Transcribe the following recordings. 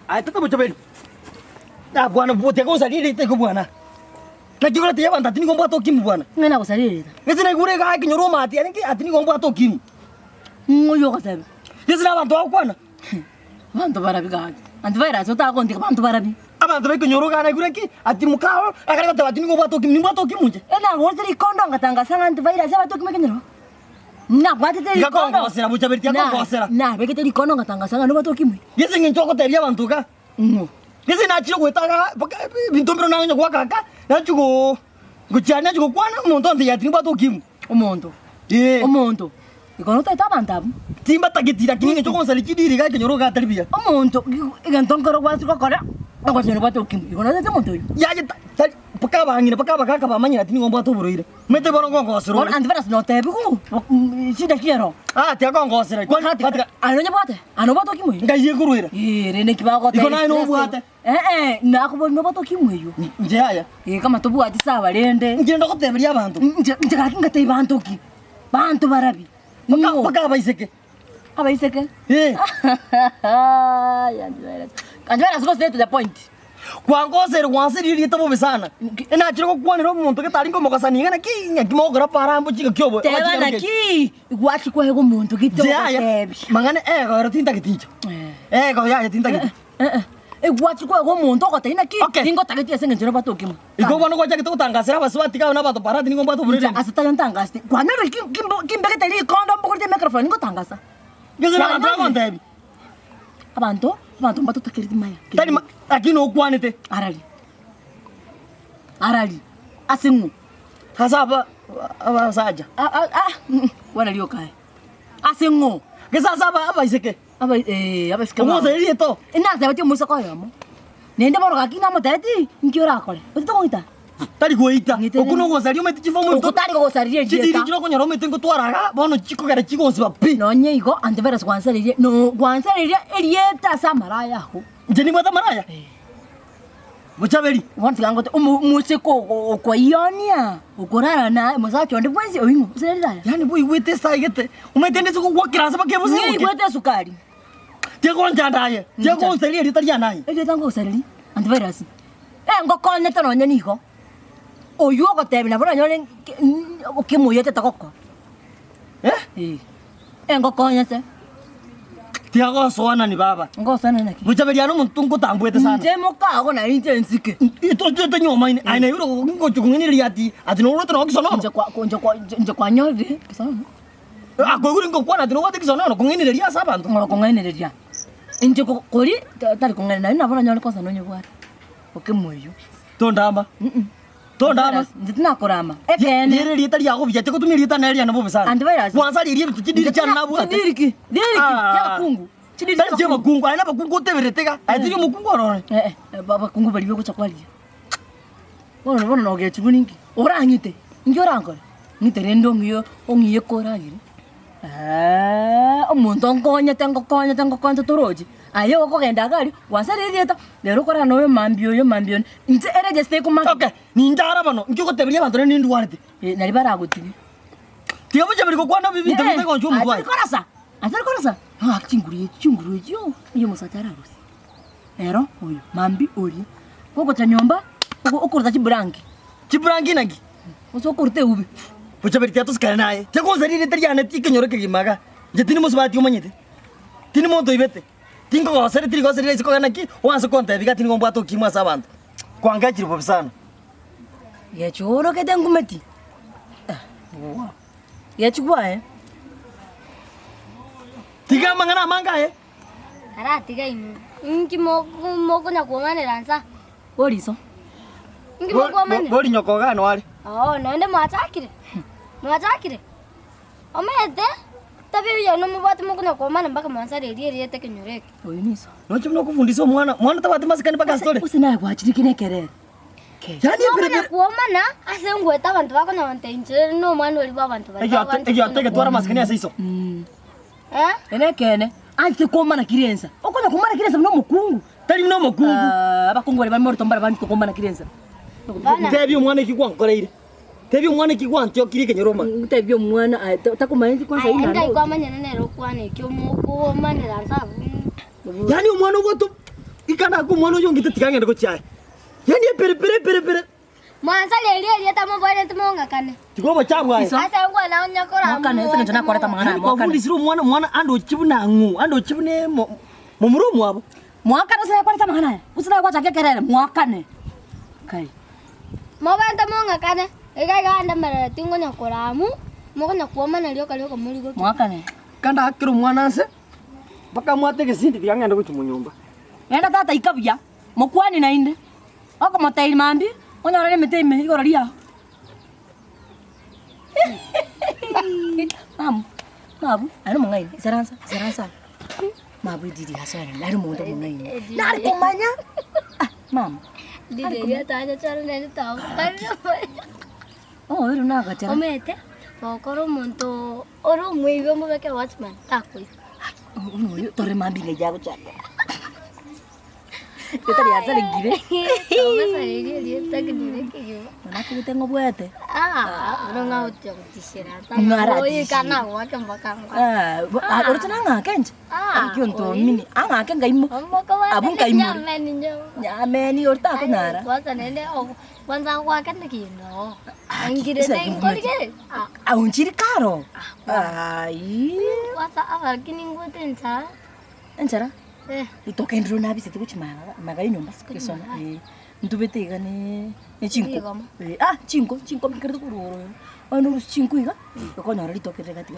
Ataka Bochaberi. Bwana bote kwa salire ite bwana. Na kigora te yabanda tini ngomba to kimu bwana. Ngena kusalire. Ngezi na gure ga kinyoroma ati atini ngomba to kimu. Ngoyo kasabe. Ngezi na bantu akwana. Bantu barabi ga. Antivirus utakonde bantu barabi. Abantu bekinyoroga na gure ki ati mukao akara ta atini ngomba to kimu nje. Ela ngotri kondo ngatanga sanga antivirus abato kimekenyero. Na bwate te kondo. Ngakongosera Bochaberi yakongosera. Na bekete kondo ngatanga sanga no bato kimu. Ngezi nginchoko te bya bantu ka. Ngezi na chiro kwetaga bintombero na nyoko kaka. Na chugo guchana chugo kwana umuntu ande yatini bato kimu. Umuntu. Umuntu. Ikono ta tabantabu. Timba tagitira kinenge choko salikidiri ga kinyoroga talibia. Umuntu igantonkoro kwatu kokora. Bakwatene bato kimu. Ikono ta umuntu. Ya pakaba ngina pakaba kaka bamanya atini ngomba to buroire. Mete borongo ngosero. On Antivirus no te buku. Sida kiero. Te ngosero. Kwani anonya bwate. Ano bato kimu. Ngaye kuruira. Rene kibago te. Ikono no bwate. Na kubo no bato kimu yo. Nje haya. Kama to bwate sawa rende. Ngenda koteberia abantu. Nje kakinga te bantu ki. Bantu barabi. Pakaba iseke. Aba iseke? Antivirus goes straight to the point. Kwa ngosero wansiri rito sana. Ena chiro kwanero umuntu ketaringo mokasani ngana ki nyakimogora parambo chika kyobo. Teba na ki igwachi kwa hego umuntu kito. Mangane gora tinta kiticho. Go ya tinta kiticho. Igwachi kwa hego umuntu kotaina ki tingo takiti senga njero bato kimu. Igo bano kwa chakito tangasira baswati ka na bato parati ningo bato burire. Asata yantangasti. Kwa nero kimbeke tali kondo mbokorte microphone ngo tangasa. Gesare bantu akontebi. Abantu bato takiriti maya. Tani akino ukwanete. Arali. Asingu. Hasaba abasaja. Wana liyo kai. Asingu. Gesasaba abaiseke. Abaiseke. Ngoza rito. Ina zabati musa kwa yamo. Nende boro gakina moteti nkiora kole. Utitoita. Tari goita. Okuno ngoza liyo meti chifomu. Ukutari ngoza liyo jeta. Chidiri chiro konyoro meti ngotwaraga bono chiko gara chiko nsiba pi. No nyeigo Antivirus kwansaliye. No kwansaliye elieta samaraya ho. Jeni bata maraya. Bochaberi. Wanti kangote museko kwa ionia. Ukorara na musacho ndi bwenzi oyingo. Uselida. Yani boy wete saigete. Umetende suko kwakira saba kebuzi. Ni wete sukari. Tego njandaye. Tego nseli ritari naye. Tango usali. Antivirus. Ngokonne tono nyanigo. Oyo gotebi na bora nyole okimuye takoko. Ngokonne se. Tiago soana ni baba. Ngosana naki. Bochaberi ano muntu ngotambwete sana. Nje mokago na intensike. Ito jote nyoma ine aina yuro ngochukungini riati. Atino roto no kisono. Nje kwa nyode kisono. Akoguri ngokwana atino wate kisono kungini ria sabantu. Ngolo kungini ria. Nje kori tari kungini na bora nyole kosa no nyobwara. Okemoyo. Tondamba. Tondamba. Nditina korama. Nere rieta ria gobya teko tumiri rieta na ria na bobe sana. Antivirus. Wansa ria tutidiri chana na bwa. Diriki. Ya kungu. Chidiri ya makungu aina bakungu tebereteka. Atiri mukungu orone. Baba kungu bali byo chakwalia. Bono no gechubuningi. Orangite. Njorangole. Niterendo ngiyo ongiye koragire. Omuntu onkonya tango konya toroji. Ayo kogenda gari wasare rieta lero kora no mambio nje ereje stay kuma. Okay ni ndara bano ngiko teberia bantu ni ndwarite nali baragutiri tiyo Bochaberi kokwana bibi ndabite ko njumu kwa atari korasa chinguri yo iyo musatara rusi ero oyo mambi ori koko tanyomba okurta chibrangi nagi uso kurte ubi Bochaberi tiatos kana naye teko zari rieta yana tikenyore kimaga jetini musbati umanyete tini monto ibete tingo gosere tiri gosere isiko kana ki wanso konta biga tini ngomba to kimwa sabantu kwanga chiri bobisana ya choro ke dengumeti ya chugwa tiga mangana manga ara tiga inu nki moko na kuomane ransa oriso nki moko amane bori nyoko gano wale nende mwachakire omete tabi ya no mubati moko na kuomane mpaka mwansare riete kenyoreke oyiniso nocho mno kufundisa mwana tabati masikani mpaka story usina kwachirikine kerere yani pere kuomana ase ngweta abantu bako na bantenje no mwana oli babantu bari eyo teke twara masikani ase iso enekene ante kuomana kirensa okona kuomana kirensa no mukungu tari no mukungu abakungu bari morto mbara bantu kuomana kirensa tebi umwana kigwankoreire tebi umwana kigwantyo kirike nyoroma tebi umwana takumanzi kwanza ina ndio kwa manya nero kwane kyo muko manira nsabu yani umwana woto ikana ku mwana uyu ngite tikangende ko chai yani pere Mwansari elieta mubone tumongakane. tikobo chamwa Asa ngo na onyakora. Mwakane senge jana koreta mangana mwakane kundi siru mwana ando chibuna ngu ando chibune mumurumu abo mwakane senge koreta mangana usina kwa chake kerere mwakane kai Mobanta mongakane. Ega ganda mara tingo nyakoramu. Moko nyakuoma na lyoka muri. mwakane kanda akiru mwana se baka mwate gesindi tikangende ko chimunyumba nenda tata ikabya mokwani na inde oko motai mambi onya rene meteme igoro ria mabu ano mungaini saransa mabu didi hasara lari mundo mungaini nari kumanya mam Dide ya tanya cara nene tahu. oh iru naga cara Omete. Pokoro monto oro muigo mo beke watchman. Takoi. oh yo tore mambi ngejago chake yo tari hasara gire Toma sairi elieta gire kiyo. manaki tengo buete Uno ngau tiyo tishira. Ngara Oye tishira. kana wakam bakang. Original ngakenge aki Ontomini angake ngaimo abun kaimuri nyameni orta ko nara Wasa nende kwanza wakan kino. Angire tengkol ke. aunchiri karo ai Wasa awal kini ngutensa. enchara itoke ndro nabi sete kuchimara magai nyumba kesona ntubete igane chinko chinko mikirdo kuroro ano chinko iga yokonyora litoke regati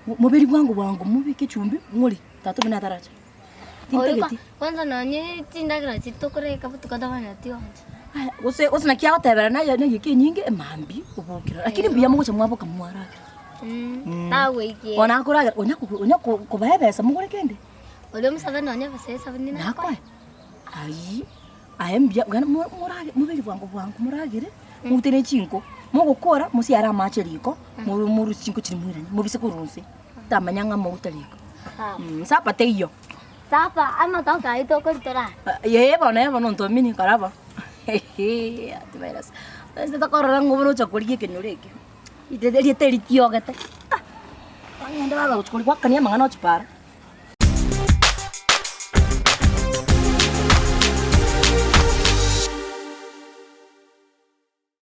mobeli wangu mubike chumbi ngoli tatu bina taracha Oye, kwanza nanye tindagira chitokore kabutuka dabana tionje. ose nakia gotebera na yike nyingi mambi ubukira lakini mbuya mugocha mwabo kamwara Tawe iki. ona kuraga onya kubahebesa mugore kende Ole musaba nanye basesa binina. nakwa ai ayembya gana murage mubeli wangu muragire mutene chinko mugukora musiara macheriko muri chinko chiri mwirani mubise kurunse tamanyanga mautariko sapa teyo Sapa ama tau kai to ko tora. ye bona Ontomini karaba Antivirus este ta korora ngobono chakuri kenyureke ite teri tiogete ngenda baba uchukuri kwa kania mangana ochipara